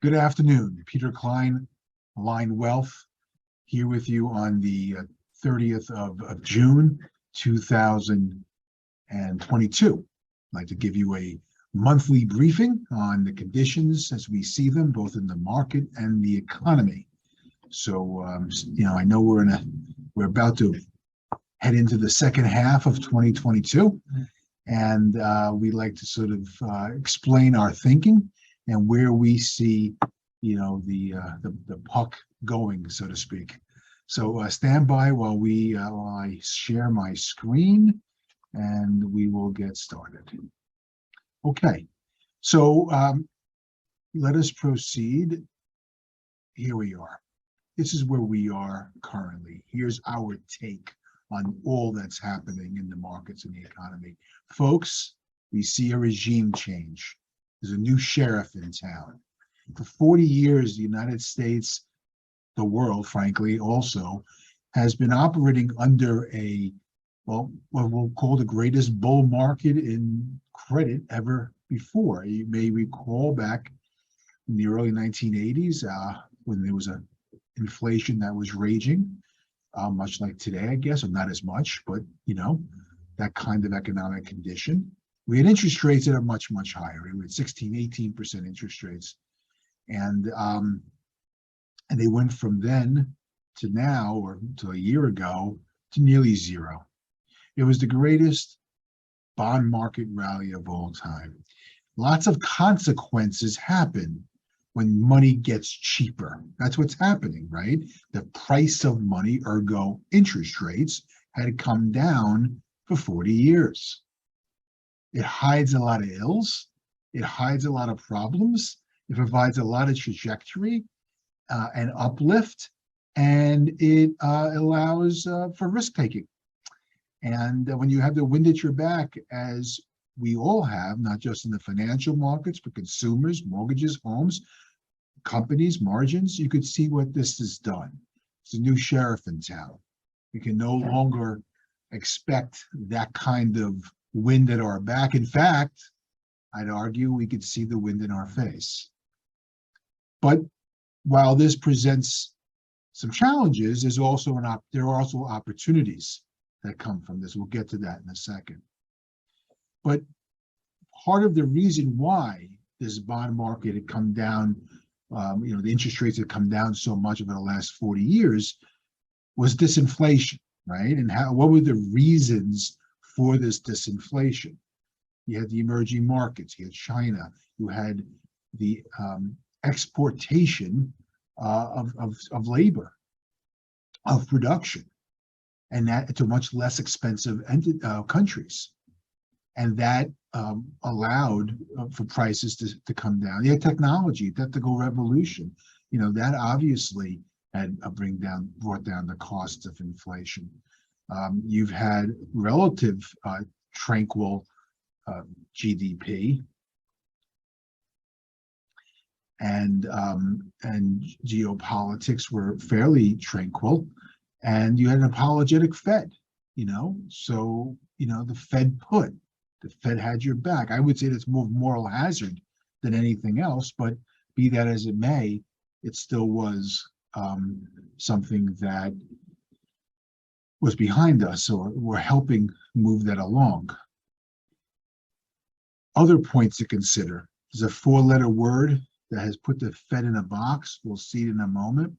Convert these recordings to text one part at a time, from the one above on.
Good afternoon. Peter Klein, ALINE Wealth, here with you on the 30th of June, 2022. I'd like to give you a monthly briefing on the conditions as we see them, both in the market and the economy. So, I know we're about to head into the second half of 2022, and we'd like to sort of explain our thinking and where we see, the puck going, so to speak. So stand by while I share my screen, and we will get started. Okay, so let us proceed. Here we are. This is where we are currently. Here's our take on all that's happening in the markets and the economy. Folks, we see a regime change. There's a new sheriff in town. For 40 years, the United States, the world, frankly, also has been operating under what we'll call the greatest bull market in credit ever before. You may recall back in the early 1980s when there was an inflation that was raging, much like today, I guess, or not as much, but that kind of economic condition. We had interest rates that are much, much higher. We had 16, 18% interest rates. And they went from then to now, or to a year ago, to nearly zero. It was the greatest bond market rally of all time. Lots of consequences happen when money gets cheaper. That's what's happening, right? The price of money, ergo interest rates, had come down for 40 years. It hides a lot of ills. It hides a lot of problems. It provides a lot of trajectory and uplift, and it allows for risk taking. And when you have the wind at your back, as we all have, not just in the financial markets, but consumers, mortgages, homes, companies, margins, you could see what this has done. It's a new sheriff in town. We can no longer expect that kind of wind at our back. In fact, I'd argue we could see the wind in our face. But while this presents some challenges, there are also opportunities that come from this. We'll get to that in a second. But part of the reason why this bond market had come down, the interest rates had come down so much over the last 40 years was disinflation, right? And what were the reasons for this disinflation? You had the emerging markets, you had China, you had the exportation of labor, of production, and that to much less expensive countries. And that allowed for prices to come down. You had technology, technical revolution, that obviously had brought down the cost of inflation. You've had relative tranquil GDP and geopolitics were fairly tranquil, and you had an apologetic Fed, so the Fed had your back. I would say that's more moral hazard than anything else, but be that as it may, it still was something that was behind us, or we're helping move that along. Other points to consider. There's a four-letter word that has put the Fed in a box. We'll see it in a moment.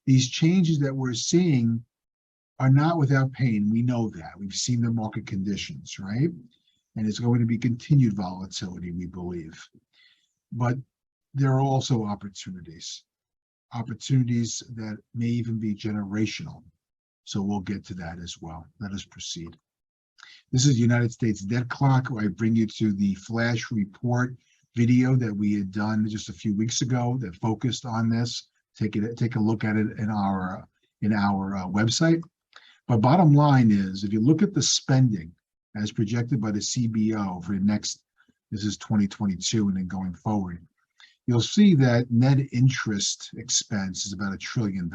These changes that we're seeing are not without pain. We know that. We've seen the market conditions, right? And it's going to be continued volatility, we believe. But there are also opportunities that may even be generational. So we'll get to that as well. Let us proceed. This is the United States debt clock. I bring you to the flash report video that we had done just a few weeks ago that focused on this. Take a look at it in our website. But bottom line is, if you look at the spending as projected by the CBO for this is 2022 and then going forward, you'll see that net interest expense is about $1 trillion.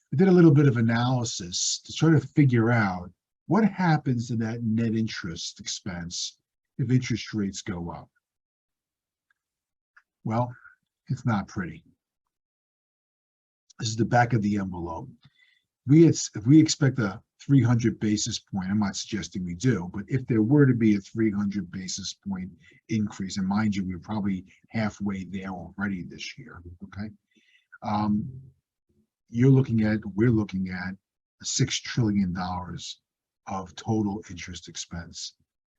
I did a little bit of analysis to try to figure out what happens to that net interest expense if interest rates go up. Well, It's not pretty. This is the back of the envelope. If we expect a 300 basis point, I'm not suggesting we do, but if there were to be a 300 basis point increase, and mind you, we're probably halfway there already this year, okay? We're looking at $6 trillion of total interest expense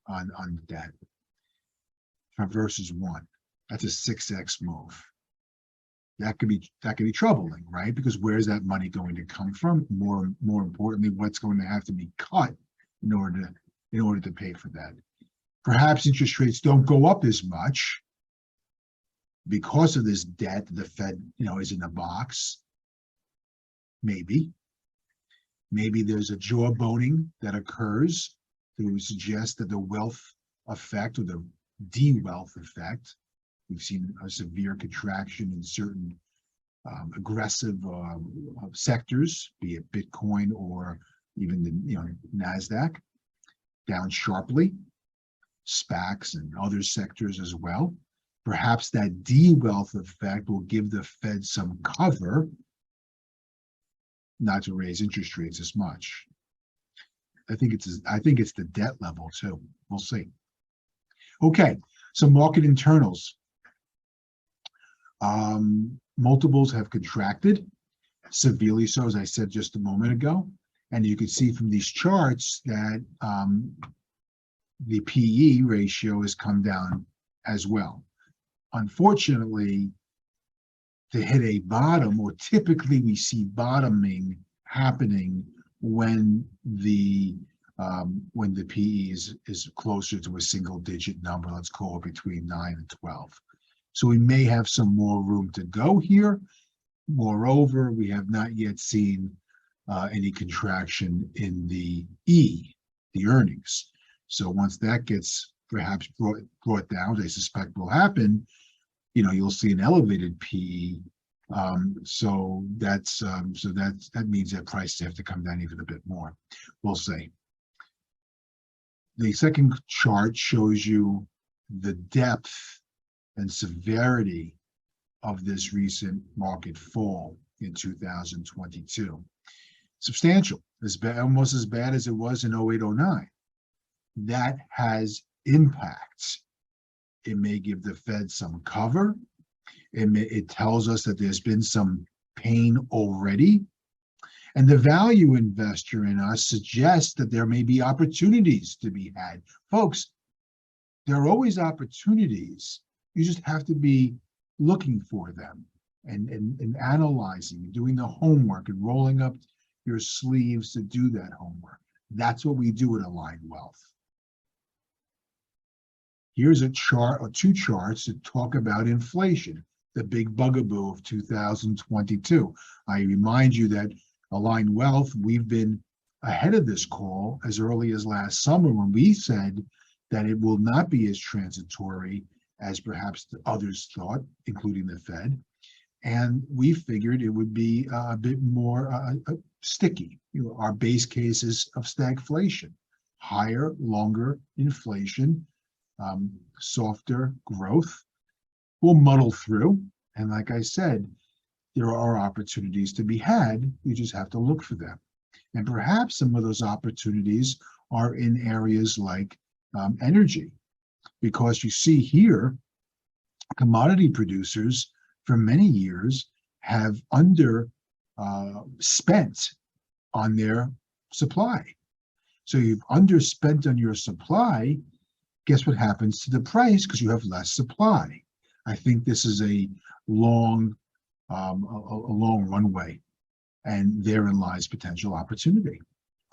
on debt versus one. That's a 6x move. That could be troubling, right? Because where's that money going to come from? More importantly, what's going to have to be cut in order to pay for that? Perhaps interest rates don't go up as much because of this debt. The Fed, is in a box. Maybe there's a jawboning that occurs that would suggest that the wealth effect or the de-wealth effect. We've seen a severe contraction in certain aggressive sectors, be it Bitcoin or even the NASDAQ, down sharply. SPACs and other sectors as well. Perhaps that de-wealth effect will give the Fed some cover not to raise interest rates as much. I think it's the debt level too. We'll see. Okay, so market internals. Multiples have contracted severely, so as I said just a moment ago, and you can see from these charts that the PE ratio has come down as well. Unfortunately, to hit a bottom, or typically we see bottoming happening when the PE is closer to a single digit number, let's call it between 9 and 12. So we may have some more room to go here. Moreover, we have not yet seen any contraction in the earnings. So once that gets perhaps brought down, which I suspect will happen, you'll see an elevated PE. So that means that prices have to come down even a bit more. We'll see. The second chart shows you the depth and severity of this recent market fall in 2022. Substantial, almost as bad as it was in 08-09. That has impacts. It may give the Fed some cover. It tells us that there's been some pain already. And the value investor in us suggests that there may be opportunities to be had. Folks, there are always opportunities. You just have to be looking for them and analyzing, doing the homework and rolling up your sleeves to do that homework. That's what we do at ALINE Wealth. Here's a chart or two charts that talk about inflation, the big bugaboo of 2022. I remind you that ALINE Wealth, we've been ahead of this call as early as last summer when we said that it will not be as transitory as perhaps others thought, including the Fed. And we figured it would be a bit more sticky. Our base case is of stagflation, higher, longer inflation, softer growth. We'll muddle through. And like I said, there are opportunities to be had. You just have to look for them. And perhaps some of those opportunities are in areas like energy. Because you see here, commodity producers for many years have spent on their supply. So you've underspent on your supply. Guess what happens to the price? Because you have less supply. I think this is a long runway, and therein lies potential opportunity.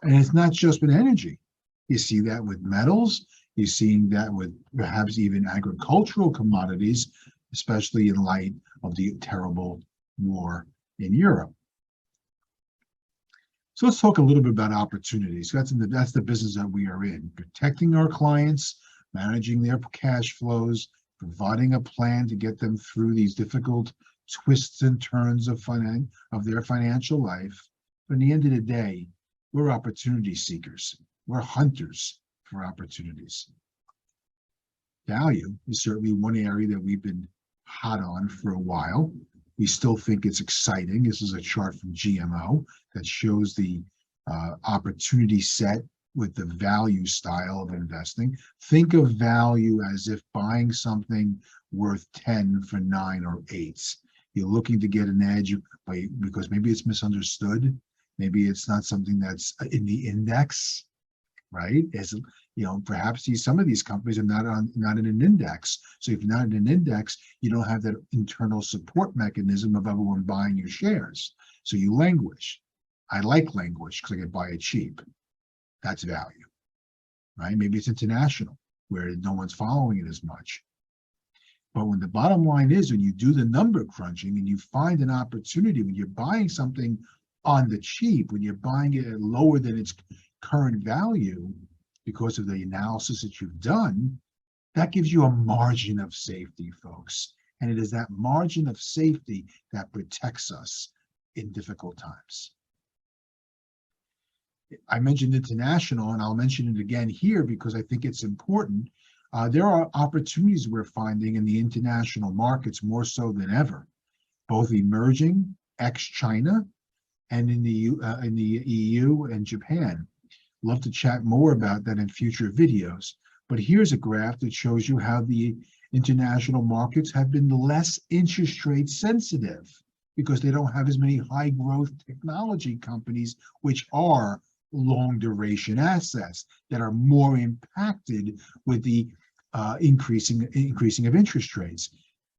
And it's not just with energy. You see that with metals. You're seeing that with perhaps even agricultural commodities, especially in light of the terrible war in Europe. So let's talk a little bit about opportunities. That's the business that we are in, protecting our clients, managing their cash flows, providing a plan to get them through these difficult twists and turns of their financial life. But at the end of the day, we're opportunity seekers. We're hunters for opportunities. Value is certainly one area that we've been hot on for a while. We still think it's exciting. This is a chart from GMO that shows the opportunity set with the value style of investing. Think of value as if buying something worth 10 for 9 or 8. You're looking to get an edge because maybe it's misunderstood. Maybe it's not something that's in the index, right? As perhaps some of these companies are not in an index. So if you're not in an index, you don't have that internal support mechanism of everyone buying your shares. So you languish. I like languish because I can buy it cheap. That's value, right? Maybe it's international where no one's following it as much. But when the bottom line is, when you do the number crunching and you find an opportunity, when you're buying something on the cheap, when you're buying it at lower than its current value because of the analysis that you've done, that gives you a margin of safety, folks. And it is that margin of safety that protects us in difficult times. I mentioned international, and I'll mention it again here because I think it's important. There are opportunities we're finding in the international markets more so than ever, both emerging, ex-China, and in the EU and Japan. Love to chat more about that in future videos. But here's a graph that shows you how the international markets have been less interest rate sensitive because they don't have as many high growth technology companies, which are long duration assets that are more impacted with the increasing of interest rates.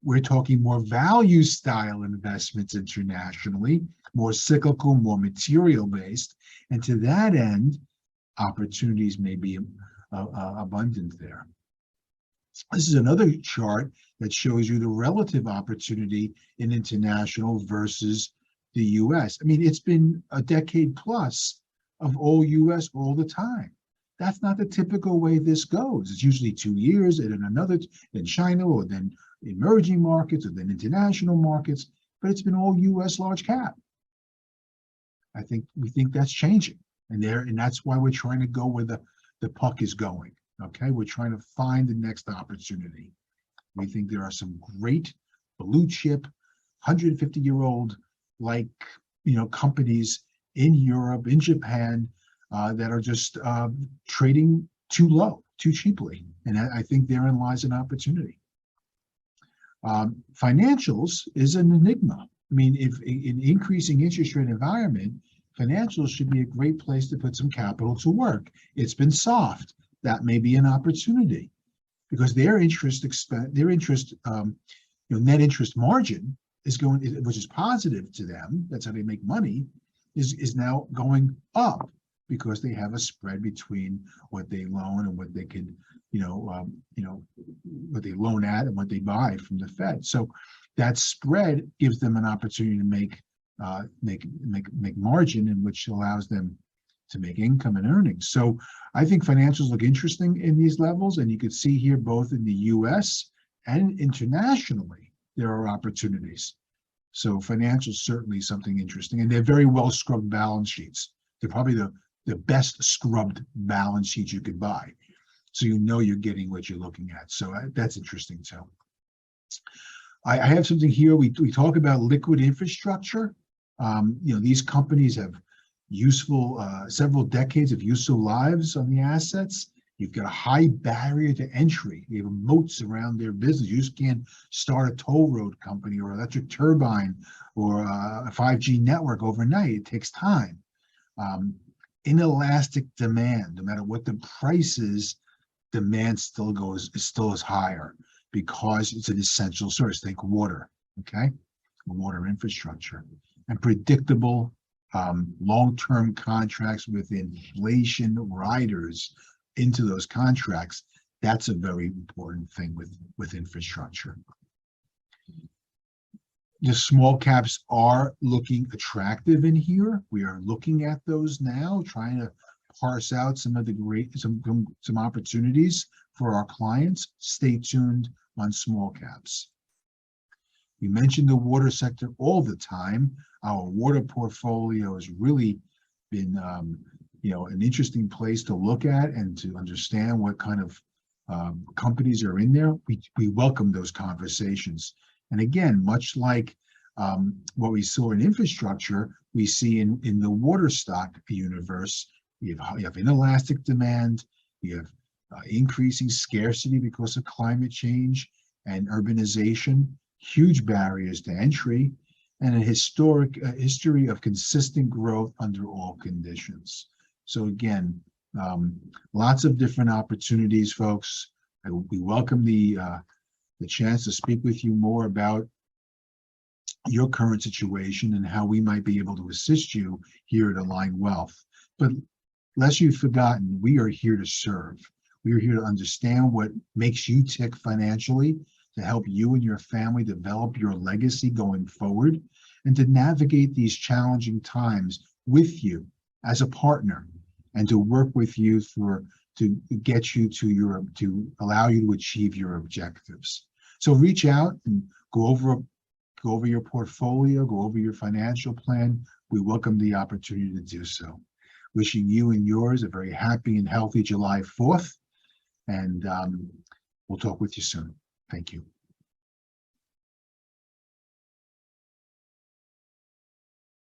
We're talking more value style investments internationally, more cyclical, more material based, and to that end, opportunities may be abundant there. This is another chart that shows you the relative opportunity in international versus the US. I mean, it's been a decade plus of all US all the time. That's not the typical way this goes. It's usually 2 years and then another, then China, or then emerging markets, or then international markets, but it's been all US large cap. We think that's changing. And that's why we're trying to go where the puck is going. Okay, we're trying to find the next opportunity. We think there are some great blue chip, 150-year-old companies in Europe, in Japan, that are just trading too low, too cheaply. And I think therein lies an opportunity. Financials is an enigma. I mean, if in increasing interest rate environment, financials should be a great place to put some capital to work. It's been soft. That may be an opportunity because their net interest margin is going, which is positive to them. That's how they make money. Is now going up because they have a spread between what they loan and what they can, what they loan at and what they buy from the Fed. So that spread gives them an opportunity to make margin, in which allows them to make income and earnings. So I think financials look interesting in these levels, and you can see here both in the US and internationally there are opportunities. So financials certainly something interesting, and they're very well scrubbed balance sheets. They're probably the best scrubbed balance sheets you could buy. So you're getting what you're looking at. So that's interesting too. I have something here. We talk about liquid infrastructure. These companies have several decades of useful lives on the assets. You've got a high barrier to entry. They have moats around their business. You just can't start a toll road company or electric turbine or a 5G network overnight. It takes time. Inelastic demand, no matter what the price is, demand still is higher because it's an essential source. Think water, okay? Water infrastructure. And predictable long-term contracts with inflation riders into those contracts. That's a very important thing with infrastructure. The small caps are looking attractive in here. We are looking at those now, trying to parse out some of the some opportunities for our clients. Stay tuned on small caps. We mentioned the water sector all the time. Our water portfolio has really been, an interesting place to look at and to understand what kind of companies are in there. We welcome those conversations. And again, much like what we saw in infrastructure, we see in the water stock universe, you have inelastic demand, you have increasing scarcity because of climate change and urbanization, huge barriers to entry, and a history of consistent growth under all conditions. So again, lots of different opportunities, folks. We welcome the chance to speak with you more about your current situation and how we might be able to assist you here at Align Wealth. But lest you've forgotten, we are here to serve. We are here to understand what makes you tick financially, to help you and your family develop your legacy going forward, and to navigate these challenging times with you as a partner, and to work with you to get you to allow you to achieve your objectives. So reach out and go over your portfolio, go over your financial plan. We welcome the opportunity to do so. Wishing you and yours a very happy and healthy July 4th, and we'll talk with you soon. Thank you.